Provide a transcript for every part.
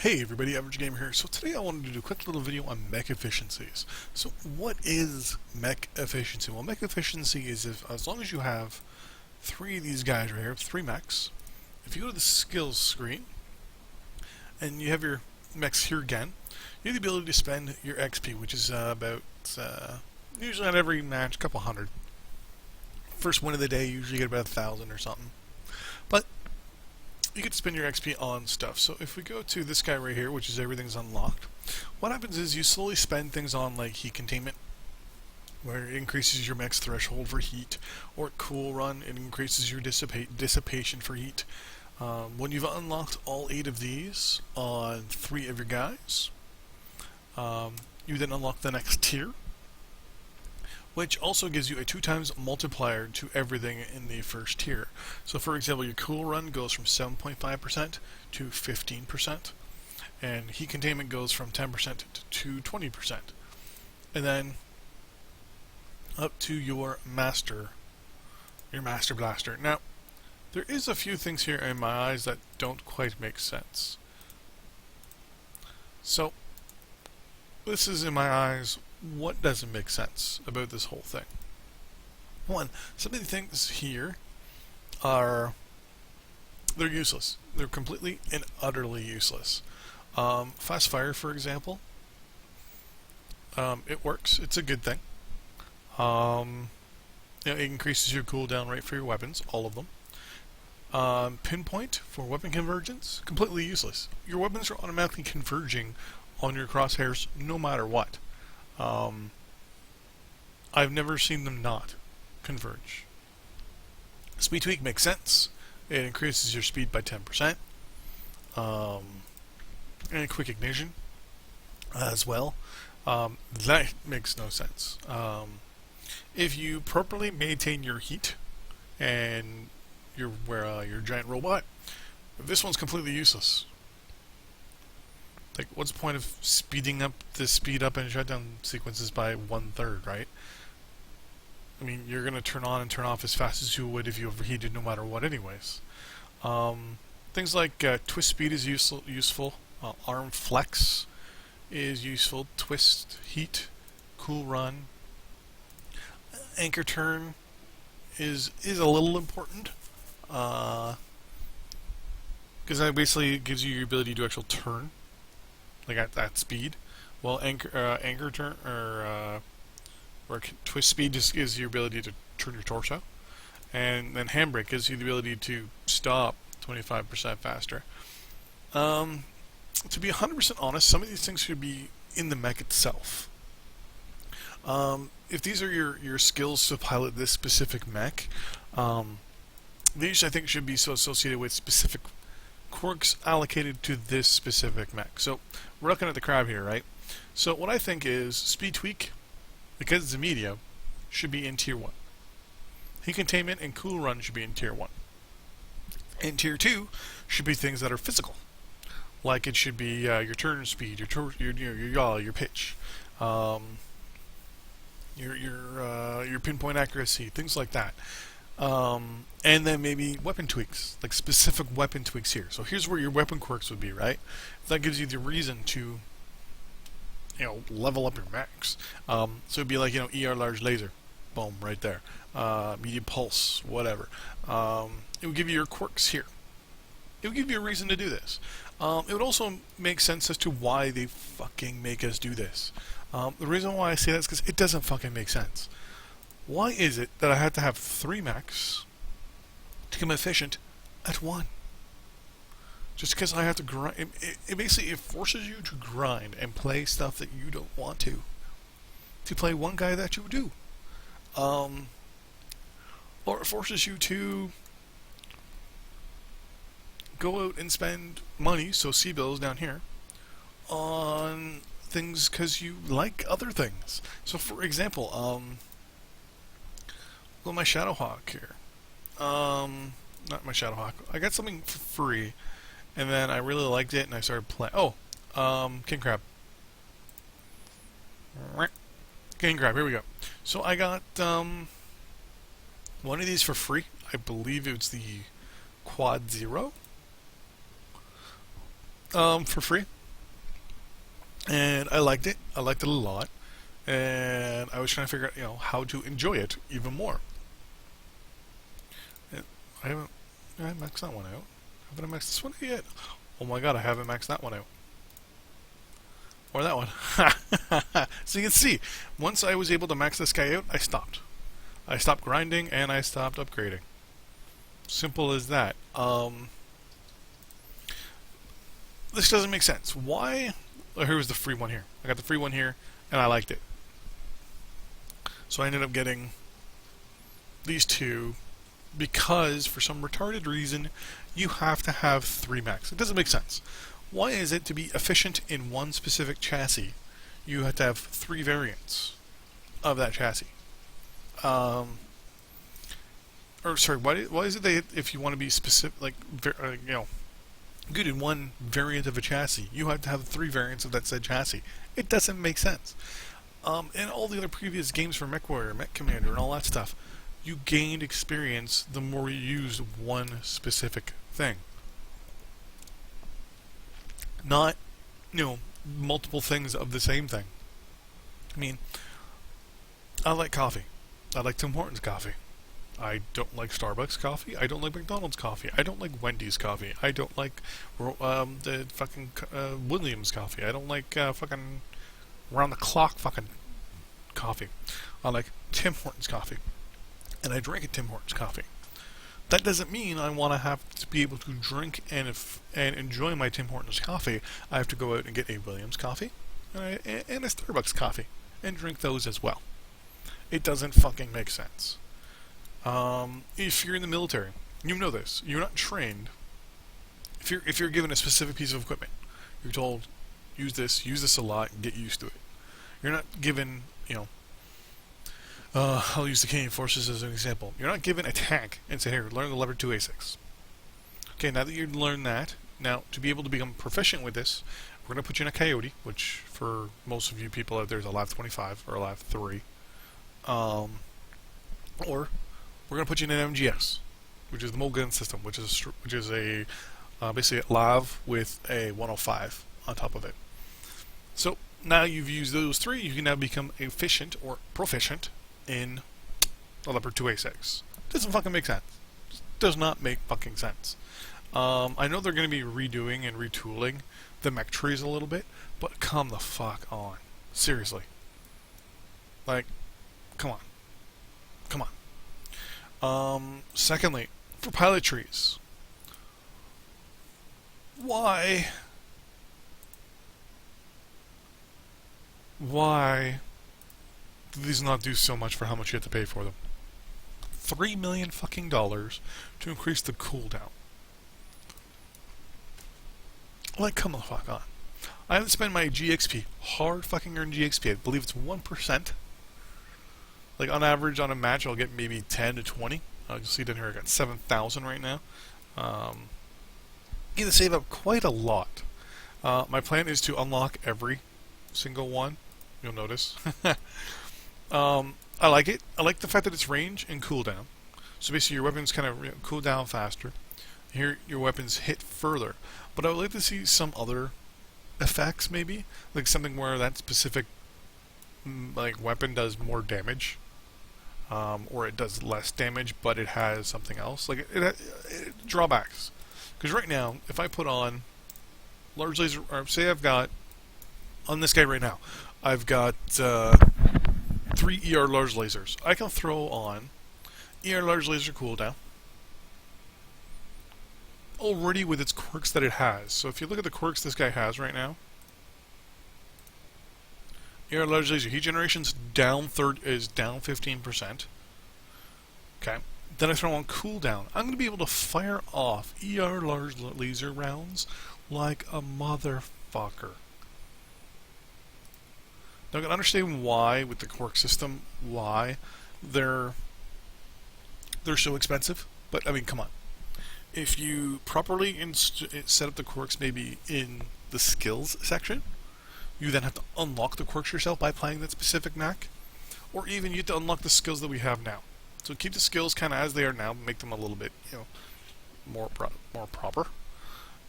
Hey everybody, Average Gamer here. So today I wanted to do a quick little video on mech efficiencies. So what is mech efficiency? Well, mech efficiency is as long as you have three of these guys right here, three mechs. If you go to the skills screen and you have your mechs here again, you have the ability to spend your XP, which is about usually on every match, a couple hundred. First win of the day, usually you get about 1,000 or something. But you get to spend your XP on stuff. So if we go to this guy right here, which is everything's unlocked, what happens is you slowly spend things on like heat containment, where it increases your mech's threshold for heat, or cool run, it increases your dissipation for heat. When you've unlocked all 8 of these on 3 of your guys, you then unlock the next tier, which also gives you a 2 times multiplier to everything in the first tier. So for example, your cool run goes from 7.5% to 15%, and heat containment goes from 10% to 20%. And then up to your master blaster. Now, there is a few things here in my eyes that don't quite make sense. So, this is in my eyes what doesn't make sense about this whole thing. One, some of the things here they're useless. They're completely and utterly useless. Fast fire, for example, it works. It's a good thing. It increases your cooldown rate for your weapons, all of them. Pinpoint for weapon convergence, completely useless. Your weapons are automatically converging on your crosshairs no matter what. I've never seen them not converge. Speed tweak makes sense. It increases your speed by 10%. And quick ignition as well. That makes no sense. If you properly maintain your heat and your giant robot, this one's completely useless. Like, what's the point of speeding up the speed up and shutdown sequences by 1/3, right? I mean, you're going to turn on and turn off as fast as you would if you overheated no matter what anyways. Things like twist speed is useful. Arm flex is useful. Twist, heat, cool run. Anchor turn is a little important. Because that basically gives you your ability to actual turn, like at that speed. Well, anchor turn or twist speed just gives you your ability to turn your torso, and then handbrake gives you the ability to stop 25% faster. To be 100% honest, some of these things should be in the mech itself. If these are your skills to pilot this specific mech, these I think should be so associated with specific quirks allocated to this specific mech. So we're looking at the crab here, right? So what I think is speed tweak, because it's a medium, should be in tier 1. Heat containment and cool run should be in tier 1. And tier 2 should be things that are physical, like it should be your turn speed, your yaw, your pitch, your pinpoint accuracy, things like that. And then maybe weapon tweaks, like specific weapon tweaks here. So here's where your weapon quirks would be, right? That gives you the reason to, level up your mechs. So it'd be like, ER large laser, boom, right there. Medium pulse, whatever. It would give you your quirks here. It would give you a reason to do this. It would also make sense as to why they fucking make us do this. The reason why I say that is because it doesn't fucking make sense. Why is it that I have to have 3 mechs to become efficient at 1? Just because I have to grind. It basically forces you to grind and play stuff that you don't want to play one guy that you do. Or it forces you to go out and spend money, so C-bills down here, on things because you like other things. So for example, well, my Shadowhawk here. Not my Shadowhawk. I got something for free, and then I really liked it, and I started playing. Oh, King Crab. King Crab. Here we go. So I got one of these for free. I believe it's the Quad Zero. for free, and I liked it. I liked it a lot, and I was trying to figure out, how to enjoy it even more. And I haven't maxed that one out. Haven't I maxed this one yet? Oh my god, I haven't maxed that one out. Or that one. So you can see, once I was able to max this guy out, I stopped. I stopped grinding and I stopped upgrading. Simple as that. This doesn't make sense. Why? Oh, here was the free one here. I got the free one here, and I liked it. So I ended up getting these two because, for some retarded reason, you have to have 3 mechs. It doesn't make sense. Why is it to be efficient in one specific chassis, you have to have 3 variants of that chassis? Or sorry, why is it that if you want to be specific, like good in one variant of a chassis, you have to have 3 variants of that said chassis? It doesn't make sense. In all the other previous games for MechWarrior, Mech Commander, and all that stuff, you gained experience the more you used one specific thing. Not, multiple things of the same thing. I mean, I like coffee. I like Tim Hortons coffee. I don't like Starbucks coffee. I don't like McDonald's coffee. I don't like Wendy's coffee. I don't like the fucking Williams coffee. I don't like fucking round the clock fucking coffee. I like Tim Hortons coffee, and I drink a Tim Hortons coffee. That doesn't mean I want to have to be able to drink and enjoy my Tim Hortons coffee. I have to go out and get a Williams coffee and a Starbucks coffee and drink those as well. It doesn't fucking make sense. If you're in the military, you know this. You're not trained. If you're given a specific piece of equipment, you're told, use this a lot, and get used to it. You're not given, I'll use the Canadian Forces as an example. You're not given a tank and say, here, learn the Leopard 2 A6. Okay, now that you've learned that, now to be able to become proficient with this, we're going to put you in a Coyote, which for most of you people out there is a Lav 25 or a Lav 3. Or we're going to put you in an MGS, which is the Mulligan system, which is a basically a Lav with a 105 on top of it. So now you've used those 3, you can now become efficient or proficient in a Leopard 2A6. Doesn't fucking make sense. Does not make fucking sense. I know they're going to be redoing and retooling the mech trees a little bit, but come the fuck on. Seriously. Like, come on. Come on. Secondly, for pilot trees, why do these not do so much for how much you have to pay for them? $3 million fucking dollars to increase the cooldown. Like, come the fuck on. I have to spend my GXP, hard fucking earned GXP. I believe it's 1%. Like, on average, on a match, I'll get maybe 10 to 20. You'll see down here I got 7,000 right now. You can save up quite a lot. My plan is to unlock every single one. You'll notice. I like it. I like the fact that it's range and cooldown. So basically your weapons kind of cool down faster. Here your weapons hit further. But I would like to see some other effects maybe. Like something where that specific weapon does more damage. Or it does less damage, but it has something else. Like it drawbacks. Because right now, if I put on large laser, or say I've got on this guy right now, I've got 3 ER large lasers. I can throw on ER large laser cooldown already with its quirks that it has. So if you look at the quirks this guy has right now, ER large laser heat generation's down 15%. Okay. Then I throw on cooldown. I'm going to be able to fire off ER large laser rounds like a motherfucker. Now I can understand why, with the quirk system, why they're so expensive. But I mean, come on. If you properly set up the quirks, maybe in the skills section, you then have to unlock the quirks yourself by playing that specific mech, or even you have to unlock the skills that we have now. So keep the skills kind of as they are now, make them a little bit, more proper,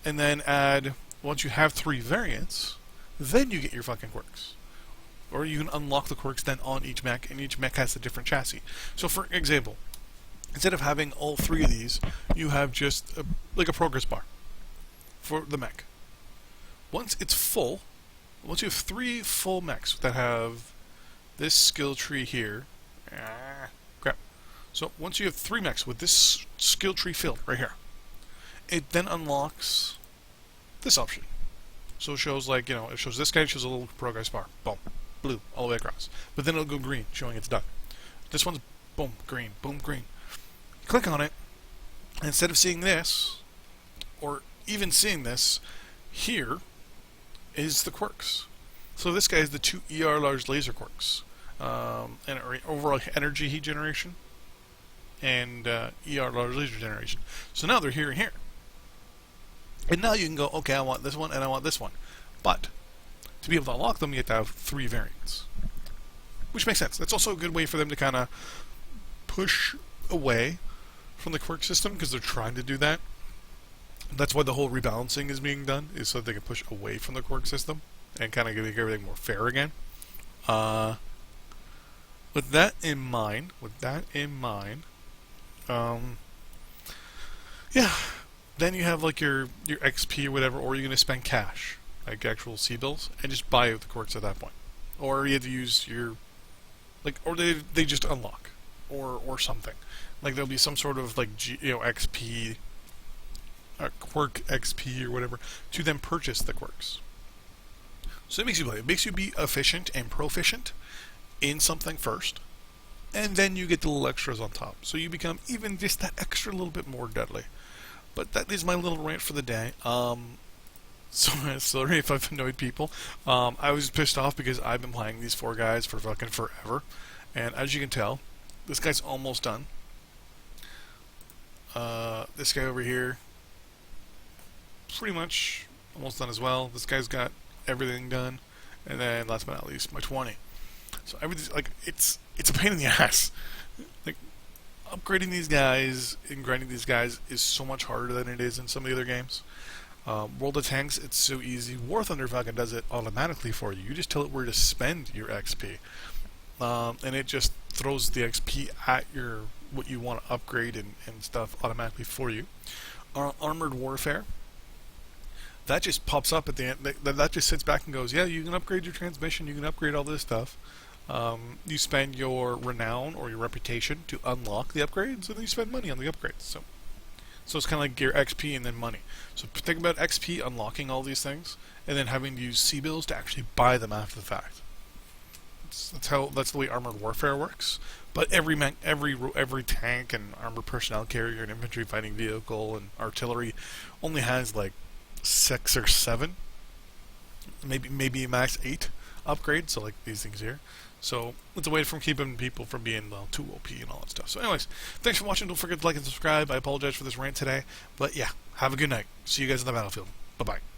and then add once you have 3 variants, then you get your fucking quirks. Or you can unlock the quirks then on each mech, and each mech has a different chassis. So for example, instead of having all 3 of these, you have just like a progress bar for the mech. Once it's full, once you have 3 full mechs that have this skill tree here, crap. So once you have 3 mechs with this skill tree filled right here, it then unlocks this option. So it shows like, it shows this guy, it shows a little progress bar. Boom. Blue, all the way across. But then it'll go green, showing it's done. This one's boom, green, boom, green. Click on it, and instead of seeing this, or even seeing this, here is the quirks. So this guy is the 2 ER large laser quirks. And overall energy heat generation, and ER large laser generation. So now they're here and here. And now you can go, okay, I want this one and I want this one. But to be able to unlock them, you have to have 3 variants. Which makes sense. That's also a good way for them to kind of push away from the quirk system, because they're trying to do that. That's why the whole rebalancing is being done, is so that they can push away from the quirk system and kind of make everything more fair again. With that in mind, yeah, then you have like your XP or whatever, or you're going to spend cash, like actual C-bills, and just buy the quirks at that point. Or you have to use your, or they just unlock, or something. Like there'll be some sort of like XP, quirk XP or whatever, to then purchase the quirks. So it makes you play. It makes you be efficient and proficient in something first, and then you get the little extras on top. So you become even just that extra little bit more deadly. But that is my little rant for the day. So sorry if I've annoyed people. I was pissed off because I've been playing these 4 guys for fucking forever, and as you can tell, this guy's almost done. This guy over here, pretty much almost done as well. This guy's got everything done, and then last but not least, my 20. So everything's like it's a pain in the ass. Like upgrading these guys and grinding these guys is so much harder than it is in some of the other games. World of Tanks, it's so easy. War Thunder fucking does it automatically for you. You just tell it where to spend your XP, and it just throws the XP at what you want to upgrade and stuff automatically for you. Armored Warfare, that just pops up at the end. That just sits back and goes, yeah, you can upgrade your transmission, you can upgrade all this stuff. You spend your renown or your reputation to unlock the upgrades, and then you spend money on the upgrades. So it's kind of like your XP and then money. So think about XP unlocking all these things, and then having to use C-bills to actually buy them after the fact. That's the way Armored Warfare works. But every tank and armored personnel carrier and infantry fighting vehicle and artillery only has like 6 or 7, maybe max 8 upgrades. So like these things here. So it's a way from keeping people from being too OP and all that stuff. So anyways, thanks for watching. Don't forget to like and subscribe. I apologize for this rant today, but yeah, have a good night. See you guys on the battlefield. Bye bye.